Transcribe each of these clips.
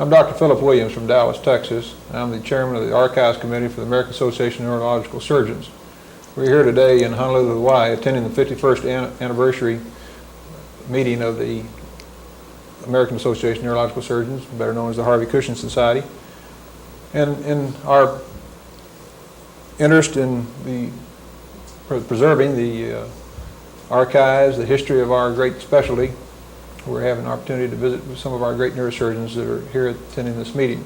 I'm Dr. Phillip Williams from Dallas, Texas. I'm the chairman of the Archives Committee for the American Association of Neurological Surgeons. We're here today in Honolulu, Hawaii, attending the 51st anniversary meeting of the American Association of Neurological Surgeons, better known as the Harvey Cushing Society. And in our interest in preserving the archives, the history of our great specialty, we're having an opportunity to visit with some of our great neurosurgeons that are here attending this meeting.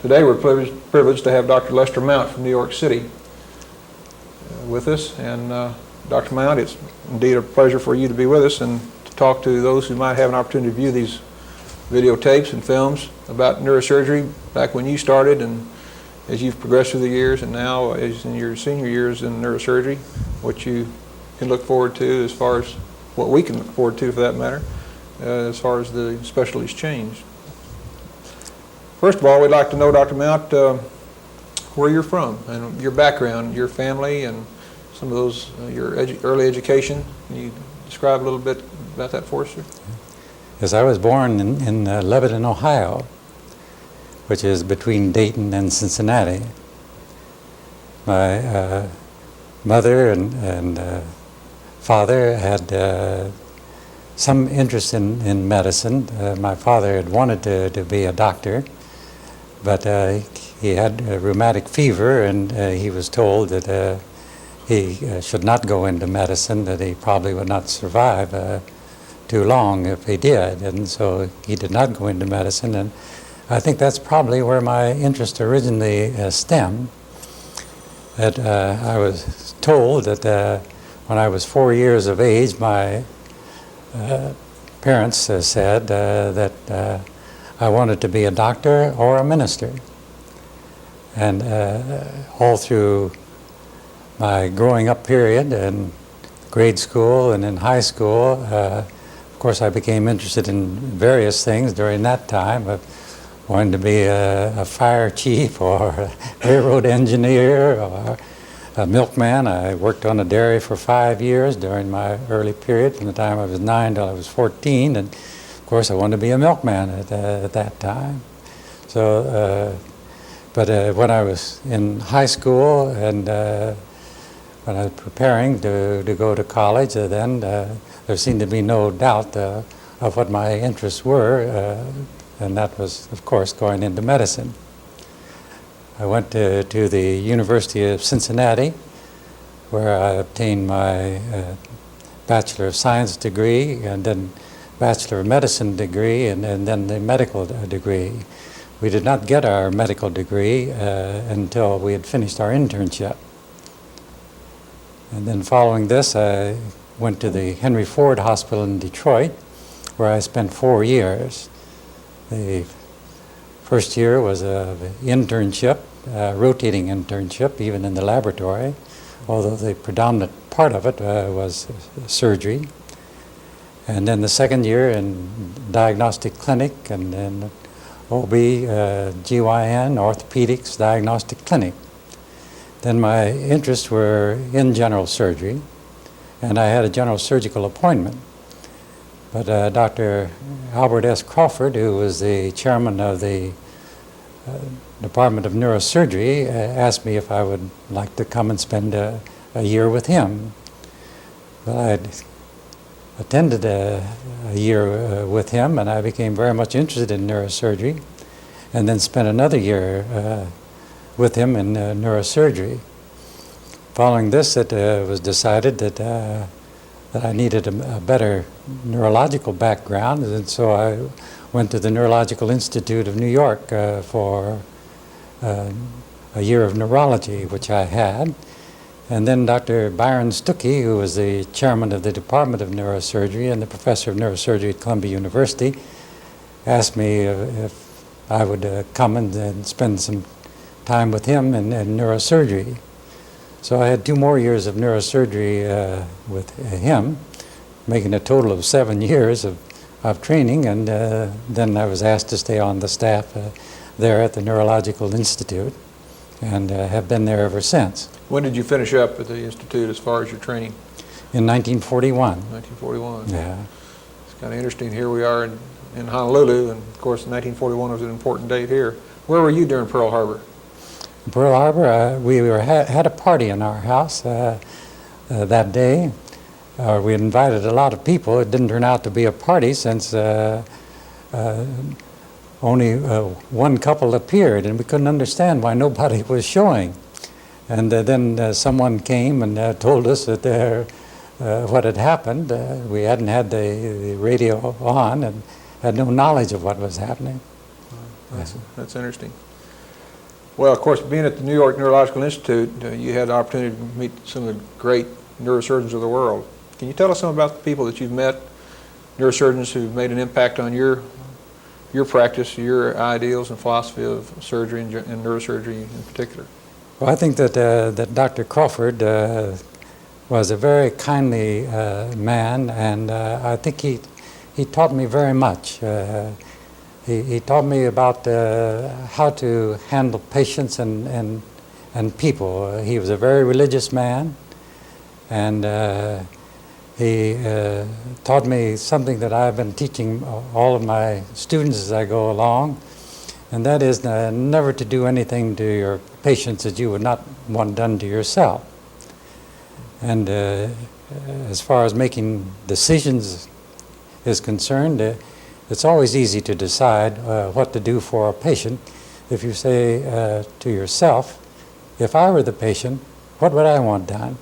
Today we're privileged to have Dr. Lester Mount from New York City with us. And Dr. Mount, it's indeed a pleasure for you to be with us and to talk to those who might have an opportunity to view these videotapes and films about neurosurgery back when you started and as you've progressed through the years, and now as in your senior years in neurosurgery, what you can look forward to as far as what we can look forward to for that matter, as far as the specialties change. First of all, we'd like to know, Dr. Mount, where you're from and your background, your family, and some of those, your early education. Can you describe a little bit about that for us, sir? Yes, I was born in Lebanon, Ohio, which is between Dayton and Cincinnati. My mother and father had some interest in medicine. My father had wanted to be a doctor, but he had rheumatic fever, and he was told that he should not go into medicine, that he probably would not survive too long if he did, and so he did not go into medicine. And I think that's probably where my interest originally stemmed. That I was told that when I was 4 years of age, my parents said that I wanted to be a doctor or a minister. And all through my growing up period in grade school and in high school, of course I became interested in various things during that time. I wanted to be a fire chief or a railroad engineer or a milkman. I worked on a dairy for 5 years during my early period, from the time I was 9 till I was 14, and of course I wanted to be a milkman at that time. So, but when I was in high school and when I was preparing to go to college, then there seemed to be no doubt of what my interests were, and that was, of course, going into medicine. I went to the University of Cincinnati, where I obtained my Bachelor of Science degree, and then Bachelor of Medicine degree, and then the medical degree. We did not get our medical degree until we had finished our internship. And then following this, I went to the Henry Ford Hospital in Detroit, where I spent 4 years. The first year was an internship, rotating internship, even in the laboratory, although the predominant part of it was surgery. And then the second year in diagnostic clinic, and then OB, GYN, orthopedics, diagnostic clinic. Then my interests were in general surgery, and I had a general surgical appointment. But Dr. Albert S. Crawford, who was the chairman of the Department of Neurosurgery, asked me if I would like to come and spend a year with him. Well, I had attended a year with him, and I became very much interested in neurosurgery, and then spent another year with him in neurosurgery. Following this, it was decided that I needed a better neurological background, and so I went to the Neurological Institute of New York for a year of neurology, which I had. And then Dr. Byron Stookey, who was the chairman of the Department of Neurosurgery and the professor of neurosurgery at Columbia University, asked me if I would come and spend some time with him in neurosurgery. So I had 2 more years of neurosurgery with him, making a total of 7 years of training, and then I was asked to stay on the staff there at the Neurological Institute, and have been there ever since. When did you finish up at the Institute as far as your training? In 1941. 1941. Yeah. It's kind of interesting. Here we are in in Honolulu, and of course 1941 was an important date here. Where were you during Pearl Harbor? In Pearl Harbor, had a party in our house that day. We had invited a lot of people. It didn't turn out to be a party since only one couple appeared, and we couldn't understand why nobody was showing. And then someone came and told us that what had happened. We hadn't had the radio on and had no knowledge of what was happening. That's interesting. Well, of course, being at the New York Neurological Institute, you had the opportunity to meet some of the great neurosurgeons of the world. Can you tell us some about the people that you've met, neurosurgeons who've made an impact on your practice, your ideals and philosophy of surgery and neurosurgery in particular? Well, I think that that Dr. Crawford was a very kindly man, and I think he taught me very much. He taught me about how to handle patients and people. He was a very religious man, and he taught me something that I've been teaching all of my students as I go along, and that is never to do anything to your patients that you would not want done to yourself. And as far as making decisions is concerned, it's always easy to decide what to do for a patient. If you say to yourself, if I were the patient, what would I want done?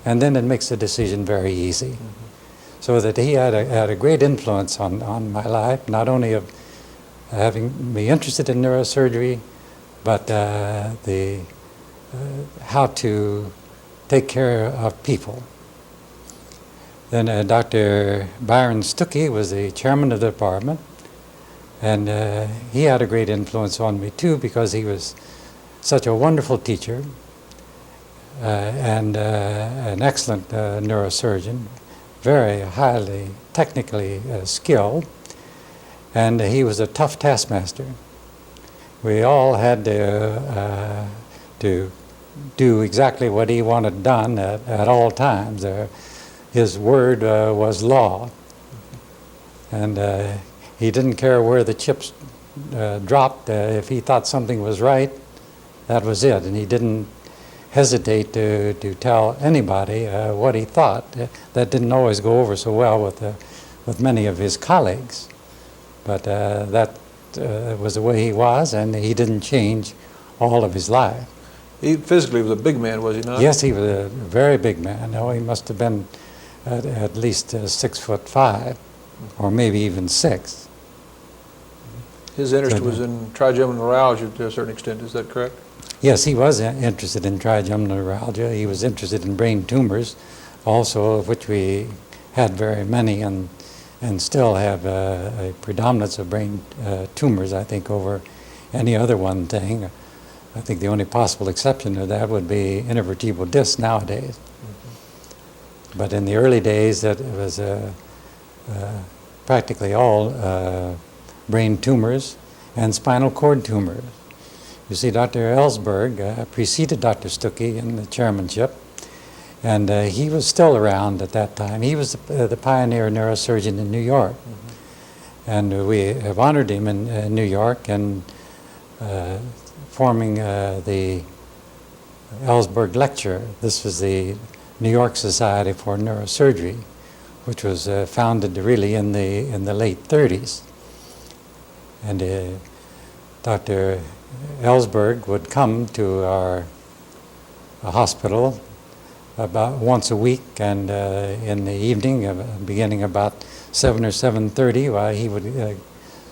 And then it makes the decision very easy. Mm-hmm. So that he had a great influence on my life, not only of having me interested in neurosurgery, but how to take care of people. Then Dr. Byron Stookey was the chairman of the department, and he had a great influence on me too, because he was such a wonderful teacher and an excellent neurosurgeon, very highly technically skilled, and he was a tough taskmaster. We all had to do exactly what he wanted done at all times. His word was law, and he didn't care where the chips dropped. If he thought something was right, that was it, and he didn't hesitate to tell anybody what he thought. That didn't always go over so well with many of his colleagues, but that was the way he was, and he didn't change all of his life. He physically was a big man, was he not? Yes, he was a very big man. Oh, he must have been at least 6'5", or maybe even 6. His interest was in trigeminal neuralgia to a certain extent, is that correct? Yes, he was interested in trigeminal neuralgia. He was interested in brain tumors, also, of which we had very many, and still have a predominance of brain tumors, I think, over any other one thing. I think the only possible exception to that would be intervertebral discs nowadays. Mm-hmm. But in the early days, that was practically all brain tumors and spinal cord tumors. You see, Dr. Elsberg preceded Dr. Stookey in the chairmanship, and he was still around at that time. He was the pioneer neurosurgeon in New York. Mm-hmm. And we have honored him in New York and forming the Elsberg Lecture. This was the New York Society for Neurosurgery, which was founded really in the late 30s. And Dr. Elsberg would come to our hospital about once a week, and in the evening, beginning about 7 or 7:30, he would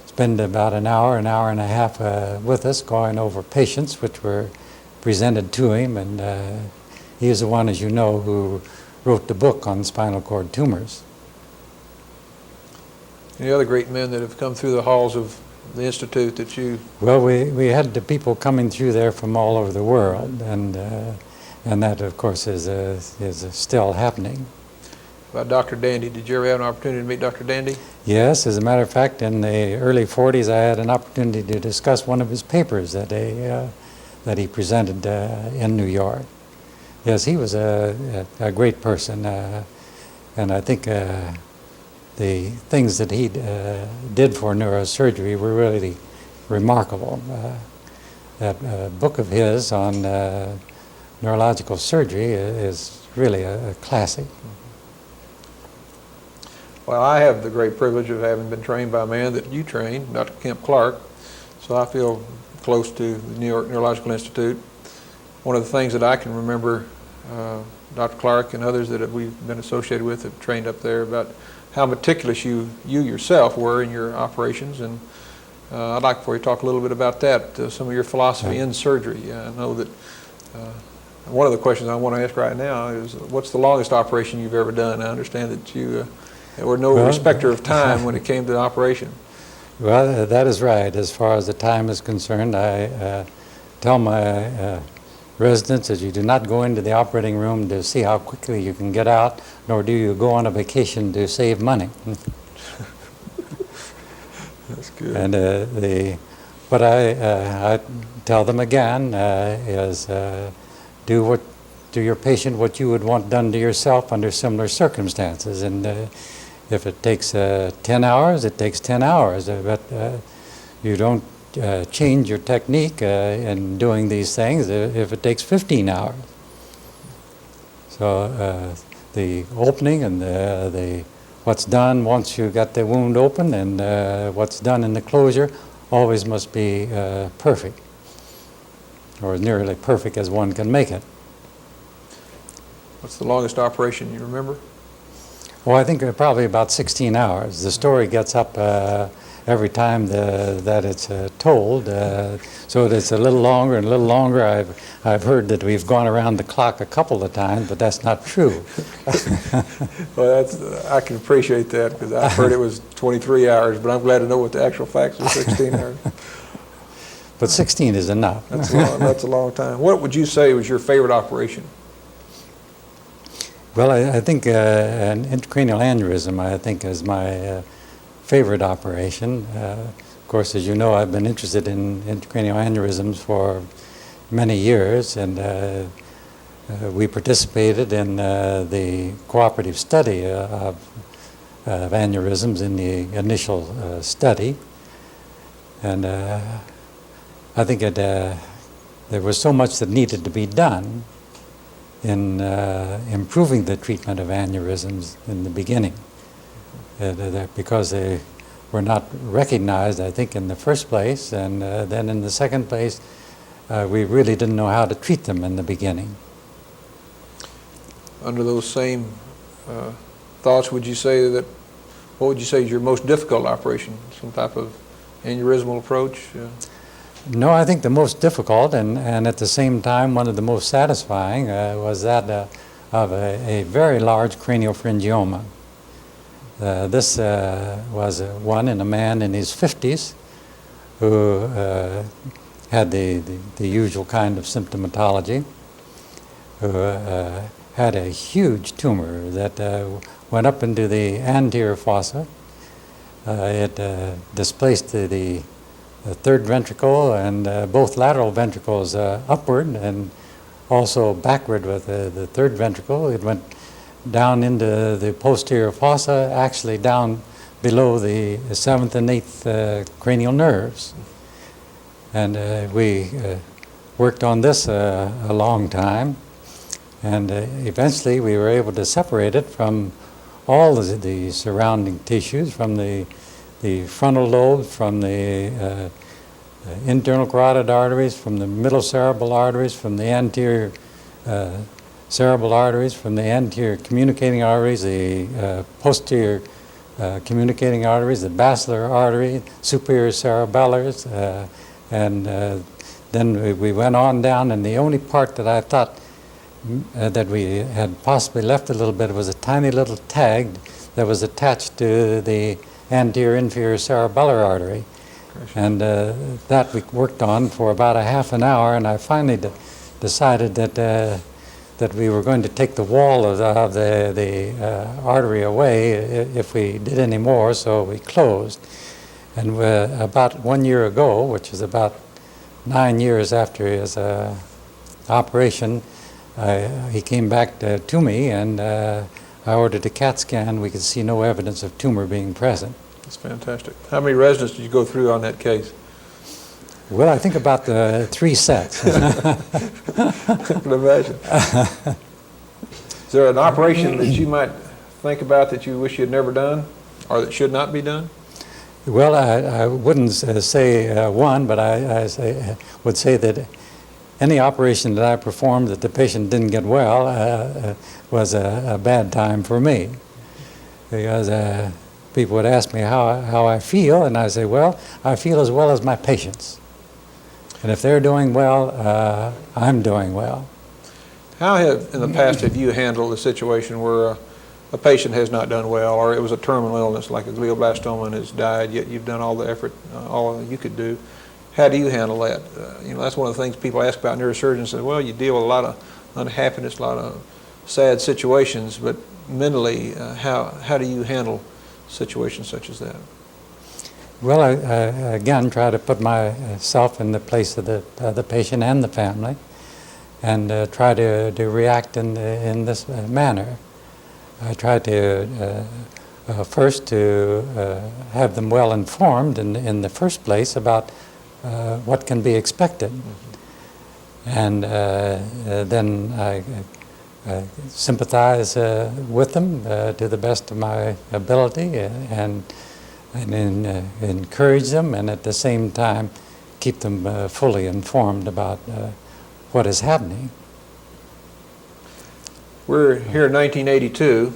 spend about an hour and a half with us, going over patients which were presented to him, and he is the one, as you know, who wrote the book on spinal cord tumors. Any other great men that have come through the halls of the Institute that you... Well, we had the people coming through there from all over the world, and that, of course, is still happening. About Dr. Dandy, did you ever have an opportunity to meet Dr. Dandy? Yes, as a matter of fact, in the early 40s, I had an opportunity to discuss one of his papers that he presented in New York. Yes, he was a great person, and I think the things that he did for neurosurgery were really remarkable. That book of his on neurological surgery is really a classic. Well, I have the great privilege of having been trained by a man that you trained, Dr. Kemp Clark, so I feel close to the New York Neurological Institute. One of the things that I can remember Dr. Clark and others that we've been associated with have trained up there about how meticulous you yourself were in your operations, and I'd like for you to talk a little bit about that, some of your philosophy in surgery. I know that one of the questions I want to ask right now is, what's the longest operation you've ever done? I understand that you were no respecter of time when it came to the operation. Well, that is right. As far as the time is concerned, I tell my residents that you do not go into the operating room to see how quickly you can get out, nor do you go on a vacation to save money. That's good. And what I tell them again is do your patient what you would want done to yourself under similar circumstances. And if it takes 10 hours, it takes 10 hours. But you don't change your technique in doing these things if it takes 15 hours. So the opening and the what's done once you got the wound open and what's done in the closure always must be perfect, or as nearly perfect as one can make it. What's the longest operation you remember? Well, I think probably about 16 hours. The story gets up every time that it's told, so it's a little longer and a little longer. I've heard that we've gone around the clock a couple of times, but that's not true. Well, I can appreciate that, because I've heard it was 23 hours, but I'm glad to know what the actual facts are, 16 hours. But 16 is enough. That's a long time. What would you say was your favorite operation? Well, I think an intracranial aneurysm, I think, is my favorite operation. Of course, as you know, I've been interested in intracranial aneurysms for many years, and we participated in the cooperative study of aneurysms in the initial study. And I think there was so much that needed to be done in improving the treatment of aneurysms in the beginning, because they were not recognized, I think, in the first place, and then in the second place, we really didn't know how to treat them in the beginning. Under those same thoughts, would you say that, what would you say is your most difficult operation? Some type of aneurysmal approach? No, I think the most difficult and at the same time one of the most satisfying was that of a very large craniopharyngioma. This was one in a man in his 50s who had the usual kind of symptomatology, who had a huge tumor that went up into the anterior fossa. It displaced the third ventricle and both lateral ventricles upward and also backward with the third ventricle. It went down into the posterior fossa, actually down below the 7th and 8th cranial nerves. And we worked on this a long time, and eventually we were able to separate it from all the surrounding tissues, from the frontal lobe, from the internal carotid arteries, from the middle cerebral arteries, from the anterior cerebral arteries, from the anterior communicating arteries, the posterior communicating arteries, the basilar artery, superior cerebellars, and then we went on down, and the only part that I thought that we had possibly left a little bit was a tiny little tag that was attached to the anterior inferior cerebellar artery. And that we worked on for about a half an hour, and I finally decided that we were going to take the wall of the artery away if we did any more, so we closed. And about 1 year ago, which is about 9 years after his operation, he came back to me, and I ordered a CAT scan. We could see no evidence of tumor being present. That's fantastic. How many residents did you go through on that case? Well, I think about the 3 sets. I can imagine. Is there an operation that you might think about that you wish you had never done or that should not be done? Well, I wouldn't say one, but would say that any operation that I performed that the patient didn't get well was a bad time for me, because people would ask me how I feel, and I say, well, I feel as well as my patients. And if they're doing well, I'm doing well. How in the past have you handled a situation where a patient has not done well, or it was a terminal illness like a glioblastoma and has died, yet you've done all the effort, all you could do? How do you handle that? That's one of the things people ask about neurosurgeons. Say, well, you deal with a lot of unhappiness, a lot of sad situations, but mentally, how do you handle situations such as that? Well, I again try to put myself in the place of the patient and the family, and try to react in this manner. I try to first to have them well informed in the first place about what can be expected, and then I sympathize with them to the best of my ability, and encourage them, and at the same time keep them fully informed about what is happening. We're here in 1982,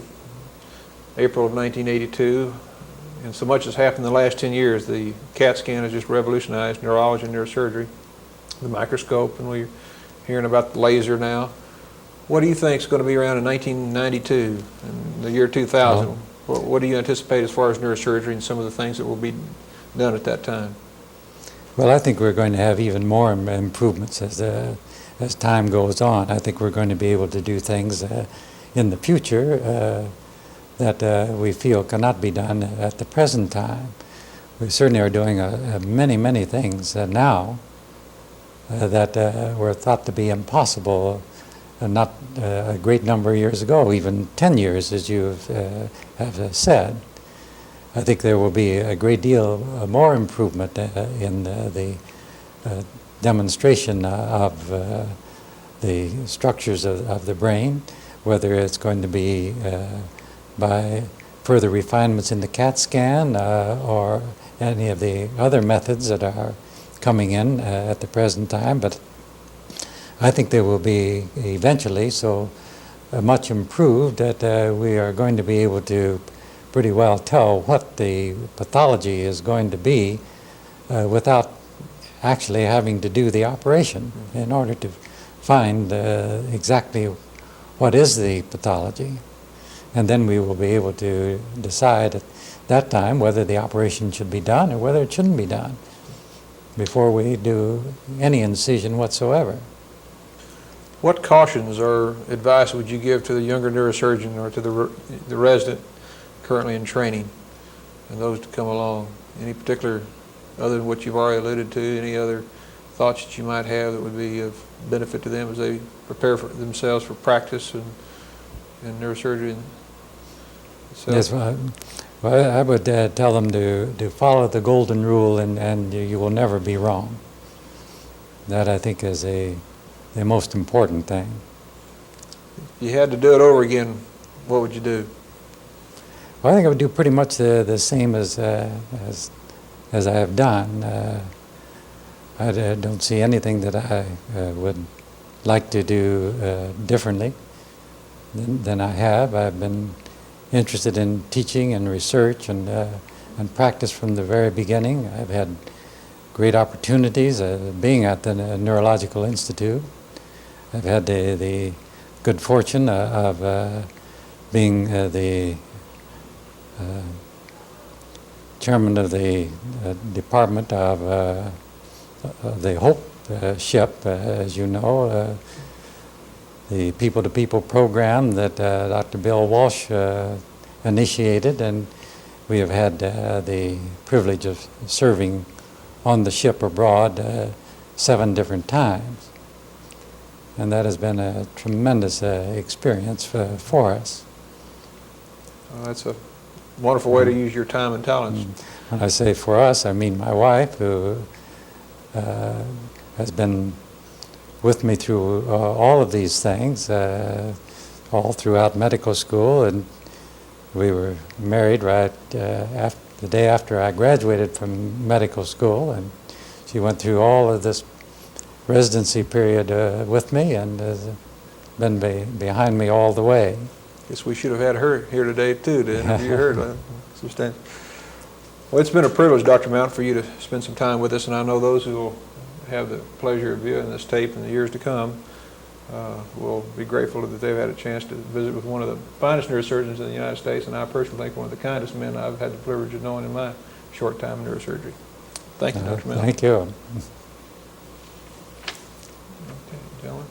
April of 1982, and so much has happened in the last 10 years. The CAT scan has just revolutionized neurology and neurosurgery, the microscope, and we're hearing about the laser now. What do you think is going to be around in 1992, in the year 2000? What do you anticipate as far as neurosurgery and some of the things that will be done at that time? Well, I think we're going to have even more improvements as time goes on. I think we're going to be able to do things in the future that we feel cannot be done at the present time. We certainly are doing many things now that were thought to be impossible not a great number of years ago, even 10 years, as you have said. I think there will be a great deal more improvement in the demonstration of the structures of the brain, whether it's going to be by further refinements in the CAT scan or any of the other methods that are coming in at the present time. But I think they will be eventually so much improved that we are going to be able to pretty well tell what the pathology is going to be without actually having to do the operation in order to find exactly what is the pathology. And then we will be able to decide at that time whether the operation should be done or whether it shouldn't be done before we do any incision whatsoever. What cautions or advice would you give to the younger neurosurgeon or to the resident currently in training and those to come along? Any particular, other than what you've already alluded to, any other thoughts that you might have that would be of benefit to them as they prepare for themselves for practice and neurosurgery? Yes, well, I would tell them to follow the golden rule, and you will never be wrong. That, I think, is the most important thing. If you had to do it over again, what would you do? Well, I think I would do pretty much the same as I have done. I don't see anything that I would like to do differently than I have. I've been interested in teaching and research and practice from the very beginning. I've had great opportunities being at the Neurological Institute. I've had the good fortune of being the chairman of the department of the Hope ship, as you know, the people-to-people program that Dr. Bill Walsh initiated, and we have had the privilege of serving on the ship abroad 7 different times. And that has been a tremendous experience for us. That's a wonderful way to use your time and talents. When I say for us, I mean my wife, who has been with me through all of these things, all throughout medical school, and we were married right the day after I graduated from medical school, and she went through all of this residency period with me and has been behind me all the way. Guess we should have had her here today too to interview her. Well, it's been a privilege, Dr. Mount, for you to spend some time with us, and I know those who will have the pleasure of viewing this tape in the years to come will be grateful that they've had a chance to visit with one of the finest neurosurgeons in the United States, and I personally think one of the kindest men I've had the privilege of knowing in my short time in neurosurgery. Thank you, Dr. Mount. Thank you. Okay, gentlemen.